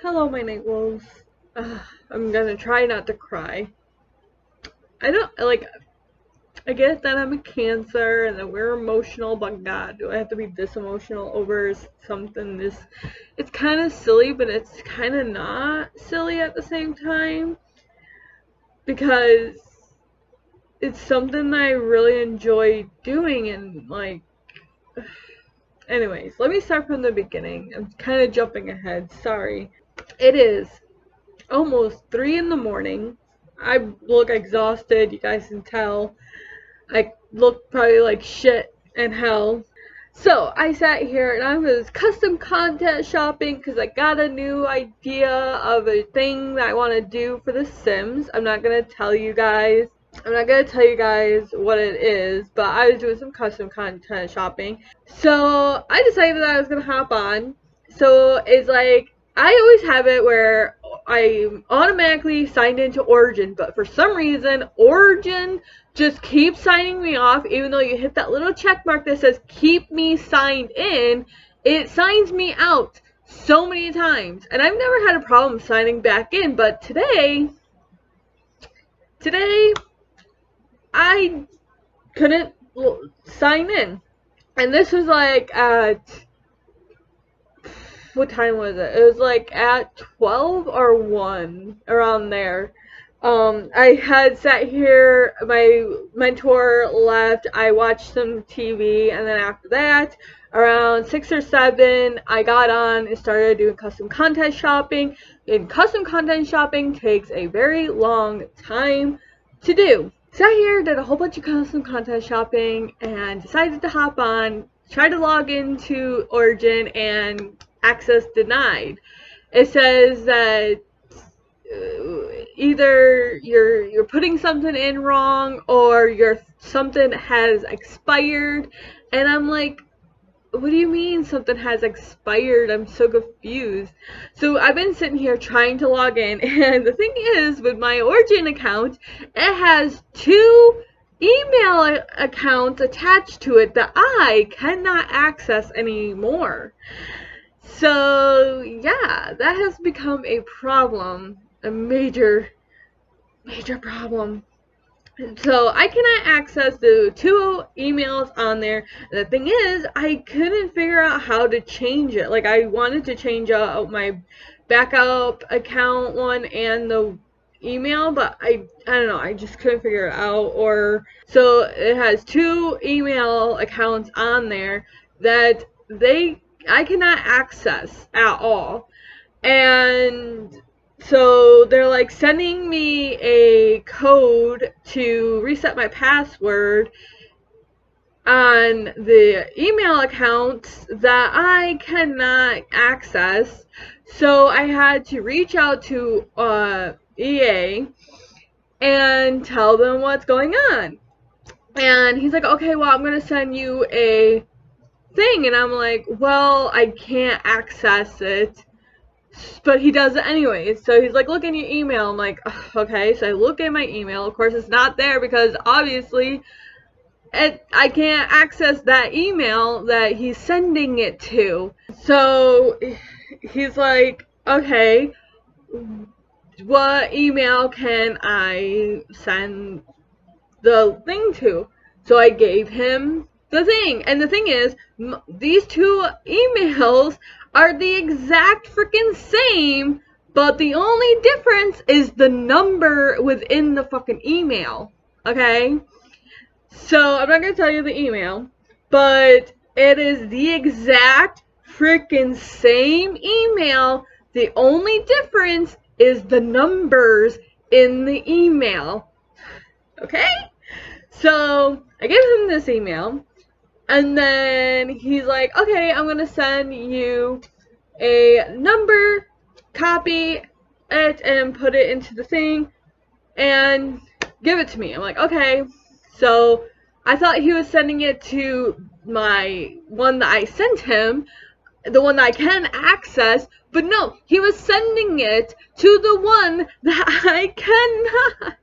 Hello, my night wolves. I'm gonna try not to cry. I don't like. I get that I'm a Cancer and that we're emotional, but God, do I have to be this emotional over something this? It's kind of silly, but it's kind of not silly at the same time because it's something that I really enjoy doing and like. Anyways, let me start from the beginning. I'm kind of jumping ahead. Sorry. It is almost 3 in the morning. I look exhausted, you guys can tell. I look probably like shit in hell. So I sat here and I was custom content shopping because I got a new idea of a thing that I want to do for The Sims. I'm not going to tell you guys. I'm not going to tell you guys what it is, but I was doing some custom content shopping. So I decided that I was going to hop on. So it's like, I always have it where I automatically signed into Origin, but for some reason, Origin just keeps signing me off, even though you hit that little check mark that says keep me signed in, it signs me out so many times. And I've never had a problem signing back in, but today, I couldn't sign in. And this was like at, what time was it? It was like at 12 or 1, around there. I had sat here, my mentor left, I watched some TV, and then after that, around 6 or 7, I got on and started doing custom content shopping. And custom content shopping takes a very long time to do. Sat here, did a whole bunch of custom content shopping, and decided to hop on, try to log into Origin, and access denied. It says that either you're putting something in wrong or something has expired, and I'm like, what do you mean something has expired? I'm so confused. So I've been sitting here trying to log in, and the thing is, with my Origin account, it has 2 email accounts attached to it that I cannot access anymore. So yeah, that has become a problem, a major problem. So I cannot access the 2 emails on there. The thing is, I couldn't figure out how to change it. Like, I wanted to change out my backup account one and the email, but I don't know, I just couldn't figure it out. Or so it has 2 email accounts on there that I cannot access at all. And so they're like sending me a code to reset my password on the email accounts that I cannot access. So I had to reach out to EA and tell them what's going on. And he's like, okay, well, I'm going to send you a thing. And I'm like, well, I can't access it. But he does it anyways. So he's like, look in your email. I'm like, okay. So I look in my email. Of course, it's not there because obviously I can't access that email that he's sending it to. So he's like, okay, what email can I send the thing to? So I gave him the thing. And the thing is, these 2 emails are the exact freaking same, but the only difference is the number within the fucking email. Okay? So I'm not gonna tell you the email, but it is the exact freaking same email. The only difference is the numbers in the email. Okay? So I gave him this email, and then he's like, okay, I'm gonna send you a number, copy it, and put it into the thing, and give it to me. I'm like, okay. So I thought he was sending it to my one that I sent him, the one that I can access, but no, he was sending it to the one that I cannot.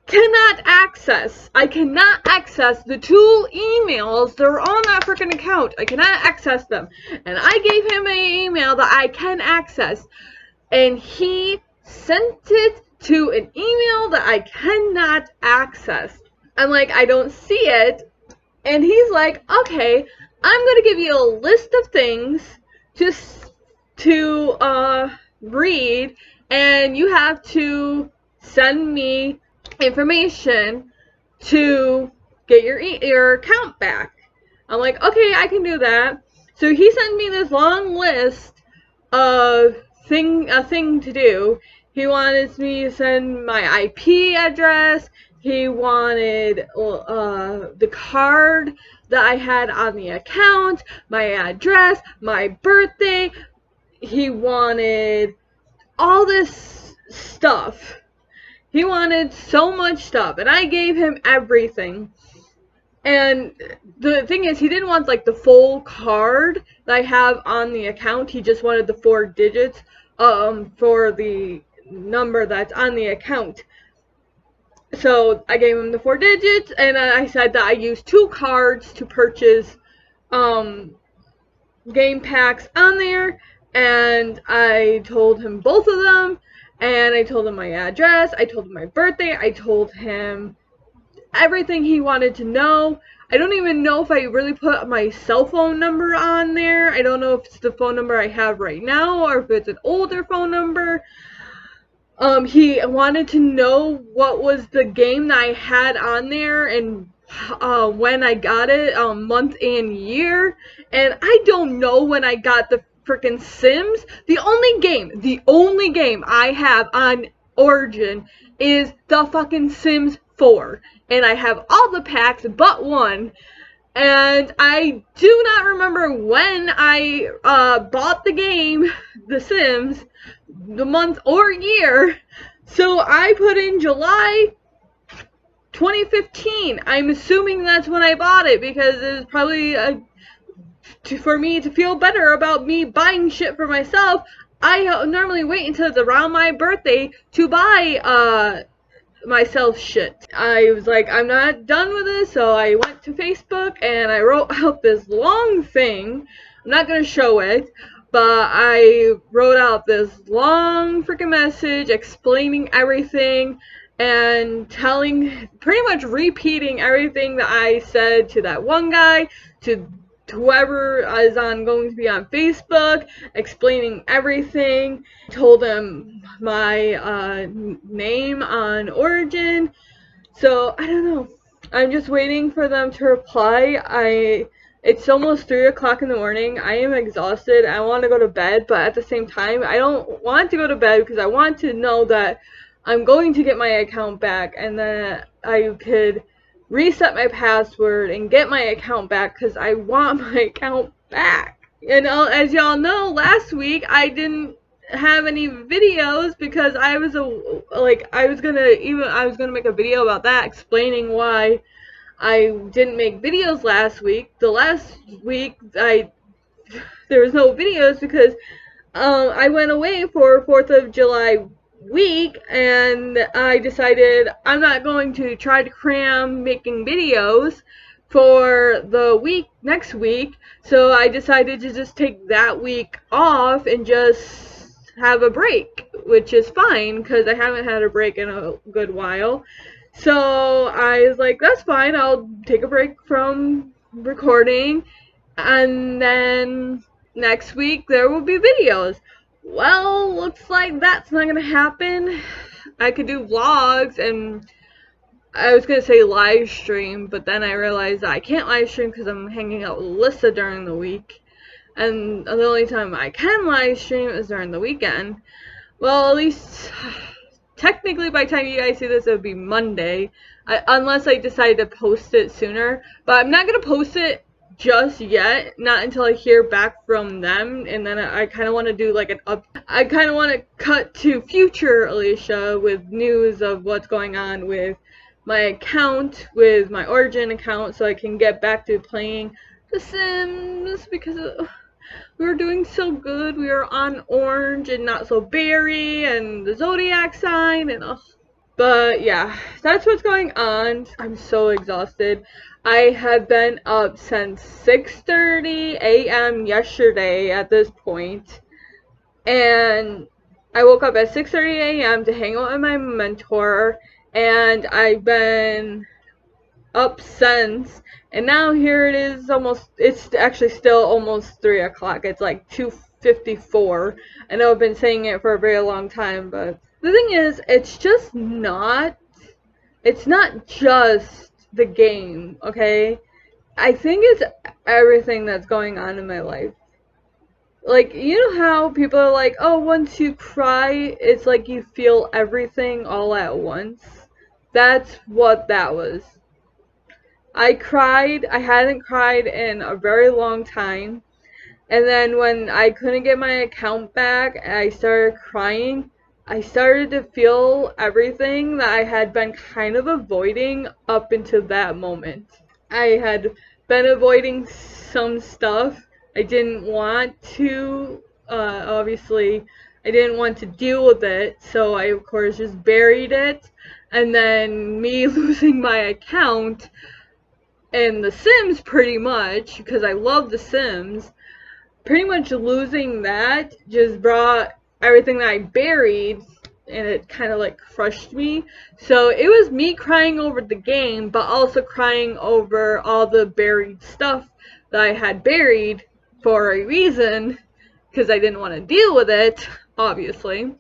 cannot access. I cannot access the 2 emails that are on that freaking account. I cannot access them. And I gave him an email that I can access. And he sent it to an email that I cannot access. I'm like, I don't see it. And he's like, okay, I'm going to give you a list of things just to read. And you have to send me information to get your account back. I'm like, okay, I can do that. So he sent me this long list of a thing to do. He wanted me to send my IP address. He wanted the card that I had on the account, my address, my birthday. He wanted all this stuff. He wanted so much stuff, and I gave him everything. And the thing is, he didn't want like the full card that I have on the account. He just wanted the 4 digits for the number that's on the account. So I gave him the 4 digits, and I said that I used 2 cards to purchase game packs on there, and I told him both of them. And I told him my address, I told him my birthday, I told him everything he wanted to know. I don't even know if I really put my cell phone number on there. I don't know if it's the phone number I have right now or if it's an older phone number. He wanted to know what was the game that I had on there and when I got it, month and year. And I don't know when I got the freaking Sims. The only game I have on Origin is the fucking Sims 4. And I have all the packs but one. And I do not remember when I bought the game, The Sims, the month or year. So I put in July 2015. I'm assuming that's when I bought it because it was probably for me to feel better about me buying shit for myself. I normally wait until it's around my birthday to buy myself shit. I was like, I'm not done with this, so I went to Facebook and I wrote out this long thing. I'm not gonna show it, but I wrote out this long freaking message explaining everything and pretty much repeating everything that I said to that one guy, to whoever is going to be on Facebook, explaining everything. Told them my name on Origin. So I don't know. I'm just waiting for them to reply. It's almost 3 o'clock in the morning. I am exhausted. I want to go to bed, but at the same time, I don't want to go to bed because I want to know that I'm going to get my account back and then I could reset my password and get my account back because I want my account back. And as y'all know, last week I didn't have any videos because I was gonna make a video about that, explaining why I didn't make videos last week. The last week there was no videos because I went away for 4th of July week, and I decided I'm not going to try to cram making videos for the next week, so I decided to just take that week off and just have a break, which is fine because I haven't had a break in a good while. So I was like, that's fine, I'll take a break from recording, and then next week there will be videos. Well, looks like that's not gonna happen. I could do vlogs, and I was gonna say live stream, but then I realized that I can't live stream because I'm hanging out with Alyssa during the week, and the only time I can live stream is during the weekend. Well, at least technically by the time you guys see this, it would be Monday, unless I decide to post it sooner. But I'm not gonna post it just yet, not until I hear back from them, and then I kind of want to do like I kind of want to cut to future Alicia with news of what's going on with my account, with my Origin account, so I can get back to playing The Sims, because we were doing so good. We were on Orange and Not So Berry and the Zodiac sign, and But yeah, that's what's going on. I'm so exhausted. I have been up since 6:30 a.m. yesterday at this point, and I woke up at 6:30 a.m. to hang out with my mentor, and I've been up since, and now here it is, it's actually still almost 3 o'clock. It's like 2:54. I know I've been saying it for a very long time, but the thing is, it's not just the game, okay? I think it's everything that's going on in my life. Like, you know how people are like, oh, once you cry, it's like you feel everything all at once? That's what that was. I cried. I hadn't cried in a very long time. And then when I couldn't get my account back and I started crying, I started to feel everything that I had been kind of avoiding up until that moment. I had been avoiding some stuff. I didn't want to, obviously, I didn't want to deal with it, so I, of course, just buried it. And then me losing my account and The Sims, pretty much, because I love The Sims, pretty much losing that just brought everything that I buried, and it kind of like crushed me. So it was me crying over the game, but also crying over all the buried stuff that I had buried for a reason, because I didn't want to deal with it, obviously.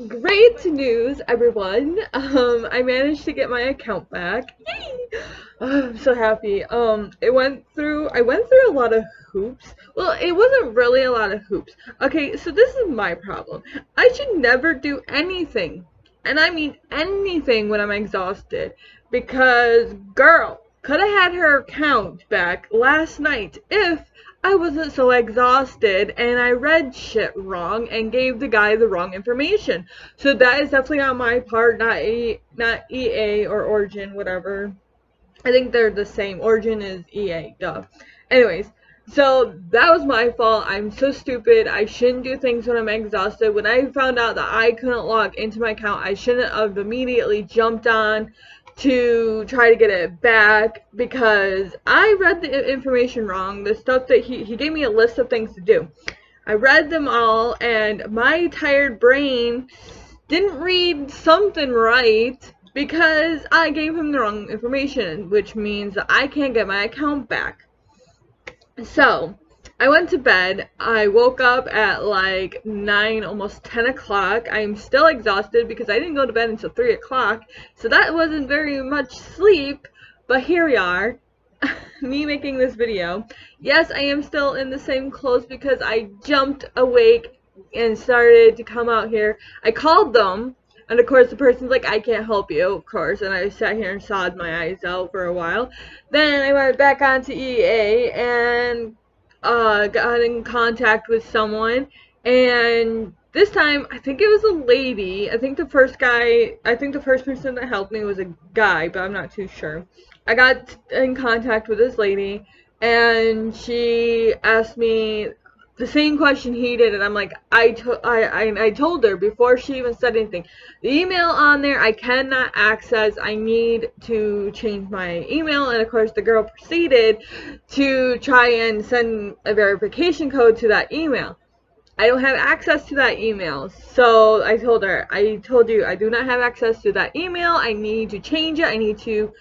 Great news, everyone. I managed to get my account back. Yay! Oh, I'm so happy. I went through a lot of hoops. Well, it wasn't really a lot of hoops. Okay, so this is my problem. I should never do anything. And I mean anything when I'm exhausted. Because, girl, could have had her account back last night if I wasn't so exhausted and I read shit wrong and gave the guy the wrong information. So that is definitely on my part, not EA or Origin, whatever. I think they're the same. Origin is EA, duh. Anyways, so that was my fault. I'm so stupid. I shouldn't do things when I'm exhausted. When I found out that I couldn't log into my account, I shouldn't have immediately jumped on to try to get it back, because I read the information wrong. The stuff that he gave me a list of things to do. I read them all, and my tired brain didn't read something right, because I gave him the wrong information, which means that I can't get my account back. So, I went to bed. I woke up at like 9, almost 10 o'clock. I'm still exhausted because I didn't go to bed until 3 o'clock, so that wasn't very much sleep, but here we are. Me making this video. Yes, I am still in the same clothes because I jumped awake and started to come out here. I called them, and of course the person's like, I can't help you, of course, and I sat here and sawed my eyes out for a while. Then I went back onto EA and got in contact with someone, and this time I think it was a lady. I think the first person that helped me was a guy, but I'm not too sure. I got in contact with this lady, and she asked me the same question he did, and I'm like, I told her before she even said anything, the email on there I cannot access. I need to change my email. And of course the girl proceeded to try and send a verification code to that email. I don't have access to that email. So I told her, I told you I do not have access to that email. I need to change it. I need to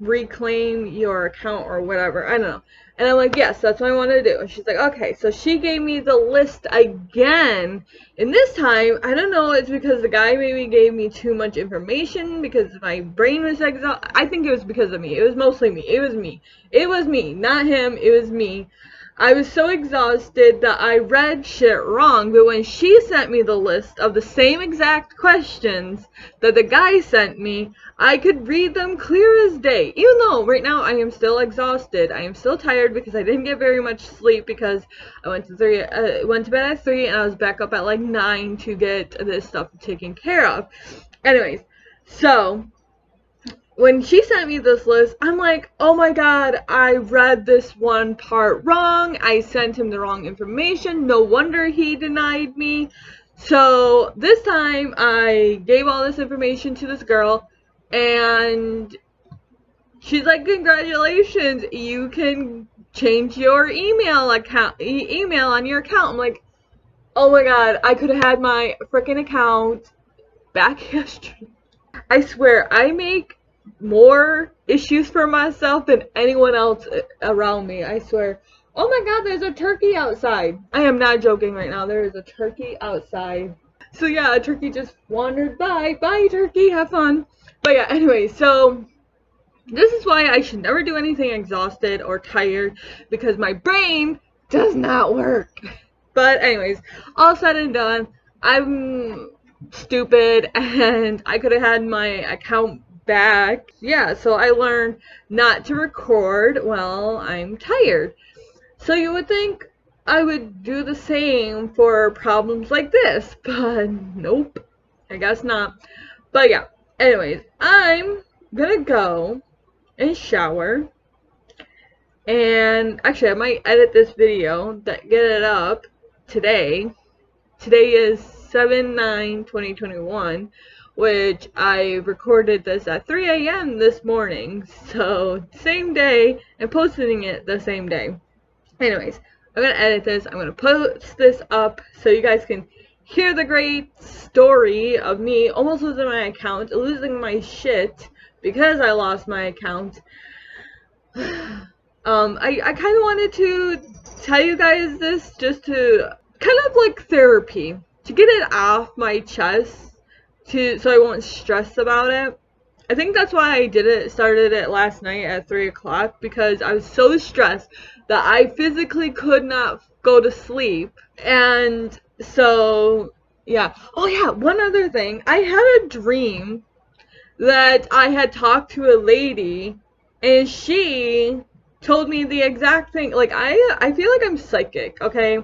reclaim your account or whatever. I don't know. And I'm like, yes, that's what I want to do. And she's like, okay. So she gave me the list again. And this time, I don't know, it's because the guy maybe gave me too much information because my brain was exhausted. I think it was because of me. It was mostly me. It was me. It was me. Not him. It was me. I was so exhausted that I read shit wrong, but when she sent me the list of the same exact questions that the guy sent me, I could read them clear as day. Even though right now I am still exhausted. I am still tired because I didn't get very much sleep because I went to bed at 3 and I was back up at like 9 to get this stuff taken care of. Anyways, so when she sent me this list, I'm like, oh my god, I read this one part wrong. I sent him the wrong information. No wonder he denied me. So this time I gave all this information to this girl, and she's like, congratulations, you can change your email email on your account. I'm like, oh my god, I could have had my freaking account back yesterday. I swear, I make more issues for myself than anyone else around me. I swear. Oh my god, there's a turkey outside. I am not joking right now. There is a turkey outside. So yeah, a turkey just wandered by. Bye, turkey. Have fun. But yeah, anyway, so this is why I should never do anything exhausted or tired, because my brain does not work. But anyways, all said and done, I'm stupid and I could have had my account back. Yeah, so I learned not to record while I'm tired. So you would think I would do the same for problems like this, but nope, I guess not. But yeah, anyways, I'm gonna go and shower. And actually, I might edit this video, get it up today. Today is 7/9/2021, which I recorded this at 3 a.m. this morning. So, same day, and posting it the same day. Anyways, I'm going to edit this. I'm going to post this up so you guys can hear the great story of me almost losing my account, losing my shit because I lost my account. I kind of wanted to tell you guys this just to kind of like therapy, to get it off my chest, so I won't stress about it. I think that's why I started it last night at 3 o'clock, because I was so stressed that I physically could not go to sleep. And so, yeah. Oh yeah, one other thing. I had a dream that I had talked to a lady, and she told me the exact thing. Like, I feel like I'm psychic, okay?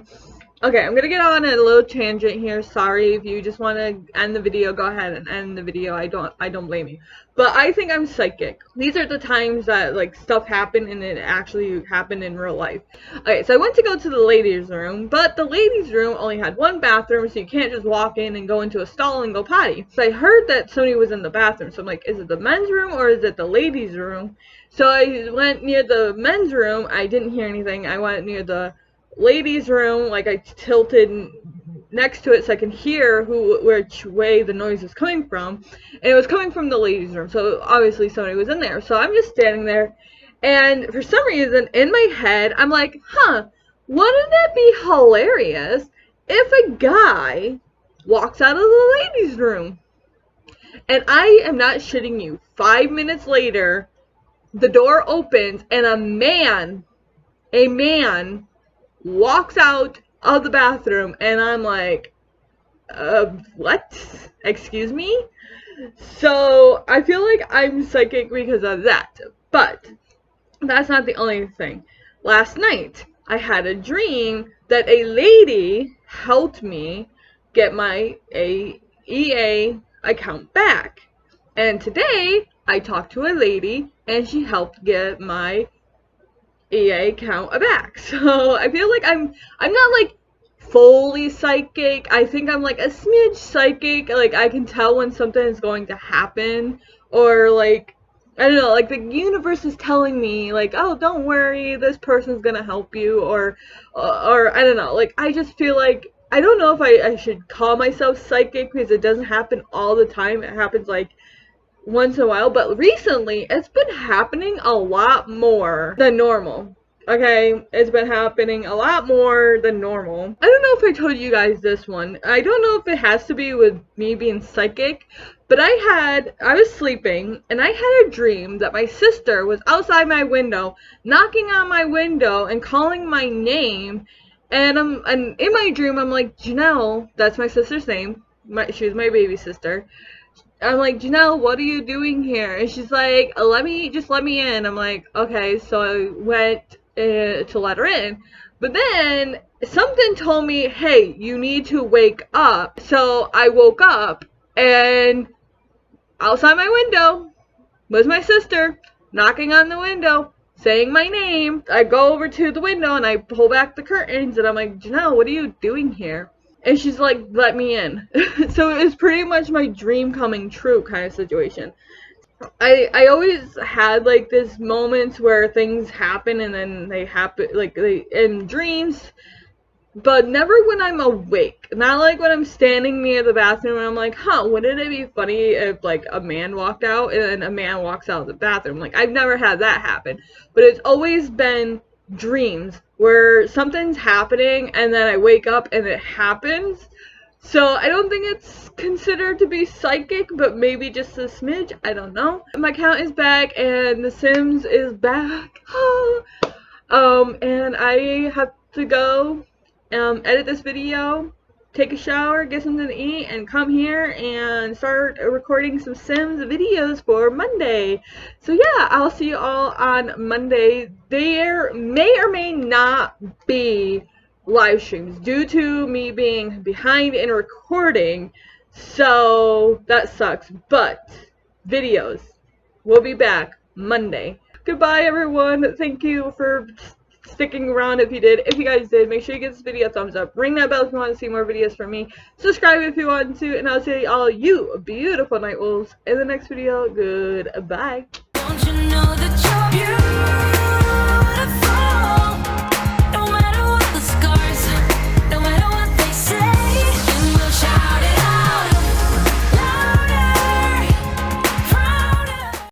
Okay, I'm gonna get on a little tangent here. Sorry, if you just want to end the video, go ahead and end the video. I don't blame you. But I think I'm psychic. These are the times that, like, stuff happened and it actually happened in real life. Okay, so I went to go to the ladies' room, but the ladies' room only had one bathroom, so you can't just walk in and go into a stall and go potty. So I heard that somebody was in the bathroom, so I'm like, is it the men's room or is it the ladies' room? So I went near the men's room. I didn't hear anything. I went near the ladies' room, like I tilted next to it so I can hear which way the noise was coming from, and it was coming from the ladies' room, so obviously somebody was in there. So I'm just standing there, and for some reason in my head I'm like, wouldn't it be hilarious if a guy walks out of the ladies' room? And I am not shitting you, 5 minutes later the door opens and a man walks out of the bathroom, and I'm like, what? Excuse me? So I feel like I'm psychic because of that. But that's not the only thing. Last night, I had a dream that a lady helped me get my EA account back. And today, I talked to a lady, and she helped get my EA account back. So I feel like I'm not like fully psychic. I think I'm like a smidge psychic. Like, I can tell when something is going to happen, or like, I don't know, like the universe is telling me like, oh, don't worry, this person's gonna help you, or I don't know. Like, I just feel like, I don't know if I should call myself psychic, because it doesn't happen all the time. It happens like once in a while, but recently it's been happening a lot more than normal. Okay, it's been happening a lot more than normal. I don't know if I told you guys this one. I don't know if it has to be with me being psychic, but I was sleeping and I had a dream that my sister was outside my window, knocking on my window and calling my name. And in my dream I'm like, Janelle, that's my sister's name. She was my baby sister. I'm like, Janelle, what are you doing here? And she's like, let me in. I'm like, okay. So I went to let her in. But then something told me, hey, you need to wake up. So I woke up, and outside my window was my sister knocking on the window, saying my name. I go over to the window and I pull back the curtains, and I'm like, Janelle, what are you doing here? and she's like, let me in. So it was pretty much my dream coming true kind of situation. I always had like this moments where things happen and then they happen like they in dreams, but never when I'm awake. Not like when I'm standing near the bathroom and I'm like, huh, wouldn't it be funny if like a man walked out and then a man walks out of the bathroom? Like I've never had that happen. But it's always been dreams where something's happening and then I wake up and it happens. So I don't think it's considered to be psychic, but maybe just a smidge. I don't know. My account is back and The Sims is back. And I have to go edit this video, take a shower, get something to eat, and come here and start recording some Sims videos for Monday. So yeah, I'll see you all on Monday. There may or may not be live streams due to me being behind in recording, so that sucks, but videos will be back Monday. Goodbye everyone. Thank you for sticking around if you did. If you guys did, make sure you give this video a thumbs up, ring that bell if you want to see more videos from me, subscribe if you want to, and I'll see all you beautiful night wolves in the next video. Goodbye. Don't you know that you're beautiful?